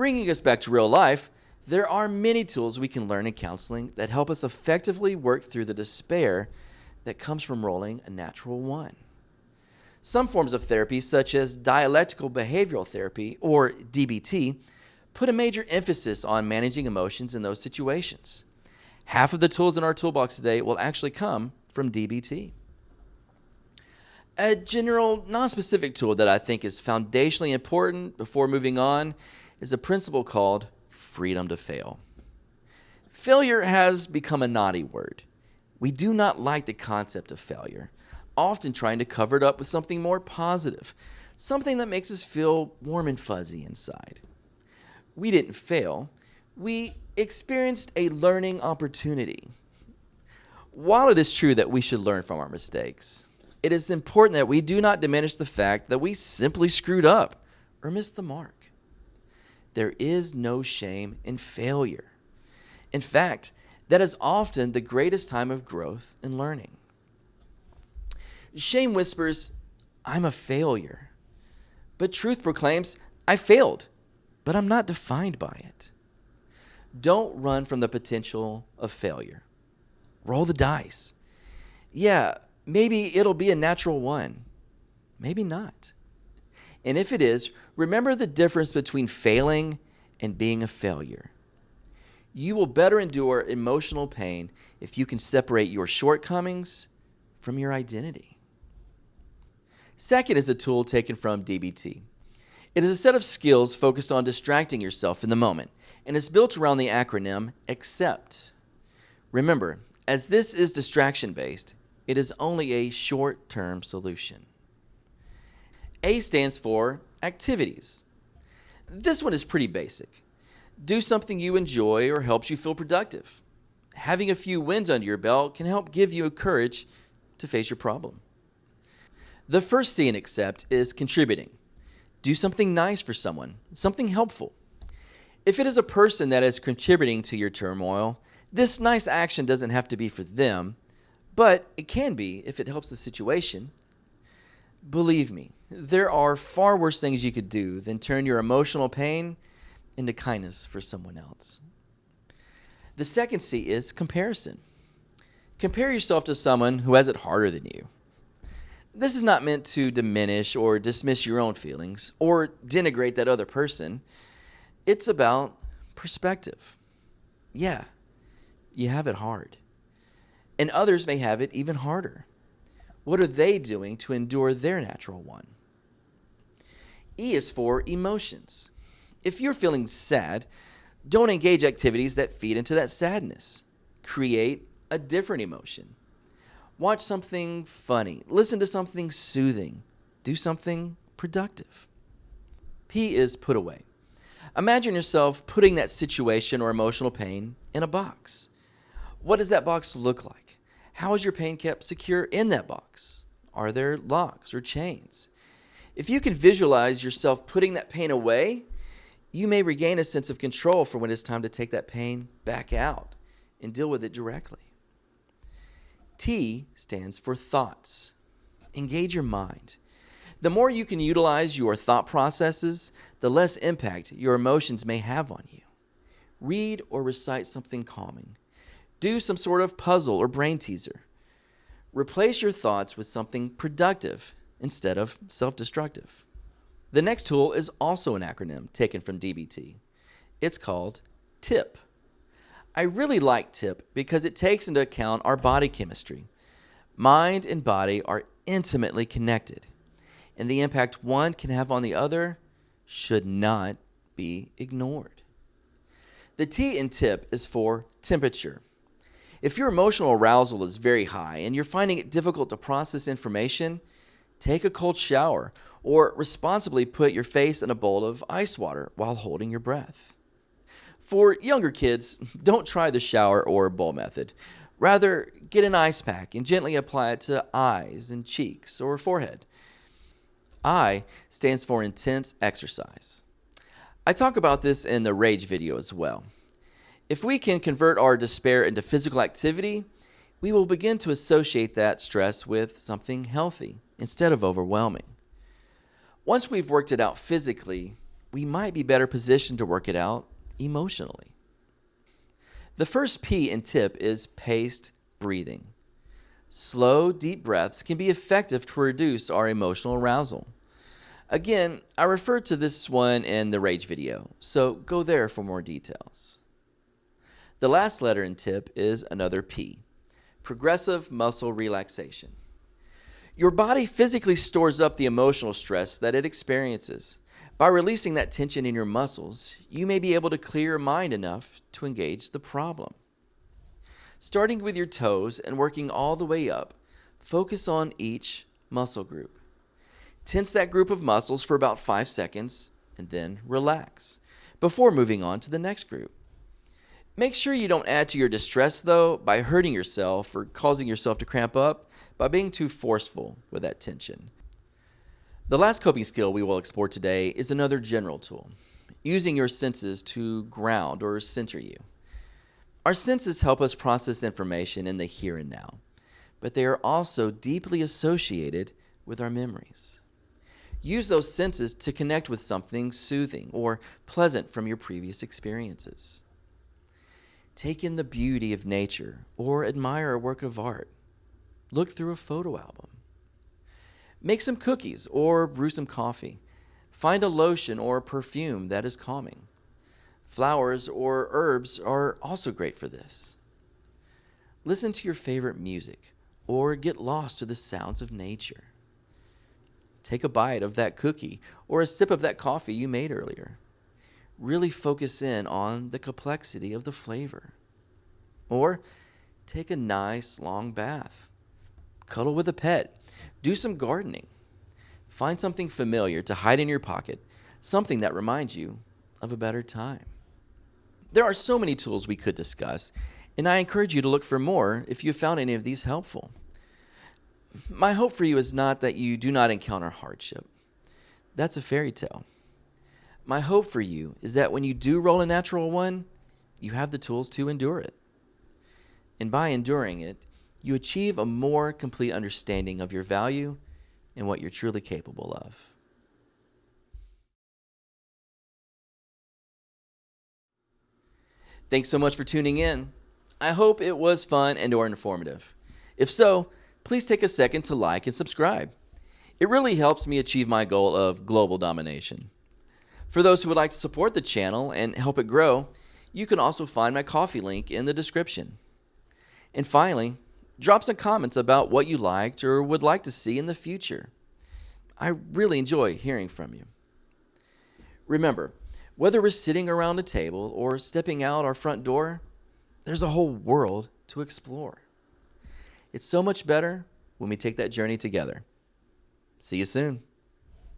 Bringing us back to real life, there are many tools we can learn in counseling that help us effectively work through the despair that comes from rolling a natural one. Some forms of therapy, such as dialectical behavioral therapy, or DBT, put a major emphasis on managing emotions in those situations. Half of the tools in our toolbox today will actually come from DBT. A general, non-specific tool that I think is foundationally important before moving on is a principle called freedom to fail. Failure has become a naughty word. We do not like the concept of failure, often trying to cover it up with something more positive, something that makes us feel warm and fuzzy inside. We didn't fail. We experienced a learning opportunity. While it is true that we should learn from our mistakes, it is important that we do not diminish the fact that we simply screwed up or missed the mark. There is no shame in failure. In fact, that is often the greatest time of growth and learning. Shame whispers, "I'm a failure." But truth proclaims, "I failed, but I'm not defined by it." Don't run from the potential of failure. Roll the dice. Yeah, maybe it'll be a natural one. Maybe not. And if it is, remember the difference between failing and being a failure. You will better endure emotional pain if you can separate your shortcomings from your identity. Second is a tool taken from DBT. It is a set of skills focused on distracting yourself in the moment, and is built around the acronym ACCEPT. Remember, as this is distraction-based, it is only a short-term solution. A stands for activities. This one is pretty basic. Do something you enjoy or helps you feel productive. Having a few wins under your belt can help give you courage to face your problem. The first C in ACCEPT is contributing. Do something nice for someone, something helpful. If it is a person that is contributing to your turmoil, this nice action doesn't have to be for them, but it can be if it helps the situation. Believe me, there are far worse things you could do than turn your emotional pain into kindness for someone else. The second C is comparison. Compare yourself to someone who has it harder than you. This is not meant to diminish or dismiss your own feelings or denigrate that other person. It's about perspective. Yeah, you have it hard. And others may have it even harder. What are they doing to endure their natural one? E is for emotions. If you're feeling sad, don't engage activities that feed into that sadness. Create a different emotion. Watch something funny. Listen to something soothing. Do something productive. P is put away. Imagine yourself putting that situation or emotional pain in a box. What does that box look like? How is your pain kept secure in that box? Are there locks or chains? If you can visualize yourself putting that pain away, you may regain a sense of control for when it's time to take that pain back out and deal with it directly. T stands for thoughts. Engage your mind. The more you can utilize your thought processes, the less impact your emotions may have on you. Read or recite something calming. Do some sort of puzzle or brain teaser. Replace your thoughts with something productive instead of self-destructive. The next tool is also an acronym taken from DBT. It's called TIP. I really like TIP because it takes into account our body chemistry. Mind and body are intimately connected, and the impact one can have on the other should not be ignored. The T in TIP is for temperature. If your emotional arousal is very high and you're finding it difficult to process information, take a cold shower or responsibly put your face in a bowl of ice water while holding your breath. For younger kids, don't try the shower or bowl method. Rather, get an ice pack and gently apply it to eyes and cheeks or forehead. I stands for intense exercise. I talk about this in the Rage video as well. If we can convert our despair into physical activity, we will begin to associate that stress with something healthy instead of overwhelming. Once we've worked it out physically, we might be better positioned to work it out emotionally. The first P in TIP is paced breathing. Slow, deep breaths can be effective to reduce our emotional arousal. Again, I referred to this one in the Rage video, so go there for more details. The last letter in TIP is another P, progressive muscle relaxation. Your body physically stores up the emotional stress that it experiences. By releasing that tension in your muscles, you may be able to clear your mind enough to engage the problem. Starting with your toes and working all the way up, focus on each muscle group. Tense that group of muscles for about 5 seconds and then relax before moving on to the next group. Make sure you don't add to your distress, though, by hurting yourself or causing yourself to cramp up by being too forceful with that tension. The last coping skill we will explore today is another general tool, using your senses to ground or center you. Our senses help us process information in the here and now, but they are also deeply associated with our memories. Use those senses to connect with something soothing or pleasant from your previous experiences. Take in the beauty of nature or admire a work of art. Look through a photo album. Make some cookies or brew some coffee. Find a lotion or perfume that is calming. Flowers or herbs are also great for this. Listen to your favorite music or get lost to the sounds of nature. Take a bite of that cookie or a sip of that coffee you made earlier. Really focus in on the complexity of the flavor. Or take a nice long bath. Cuddle with a pet. Do some gardening. Find something familiar to hide in your pocket, something that reminds you of a better time. There are so many tools we could discuss, and I encourage you to look for more if you found any of these helpful. My hope for you is not that you do not encounter hardship. That's a fairy tale. My hope for you is that when you do roll a natural one, you have the tools to endure it. And by enduring it, you achieve a more complete understanding of your value and what you're truly capable of. Thanks so much for tuning in. I hope it was fun and or informative. If so, please take a second to like and subscribe. It really helps me achieve my goal of global domination. For those who would like to support the channel and help it grow, you can also find my Ko-fi link in the description. And finally, drop some comments about what you liked or would like to see in the future. I really enjoy hearing from you. Remember, whether we're sitting around a table or stepping out our front door, there's a whole world to explore. It's so much better when we take that journey together. See you soon.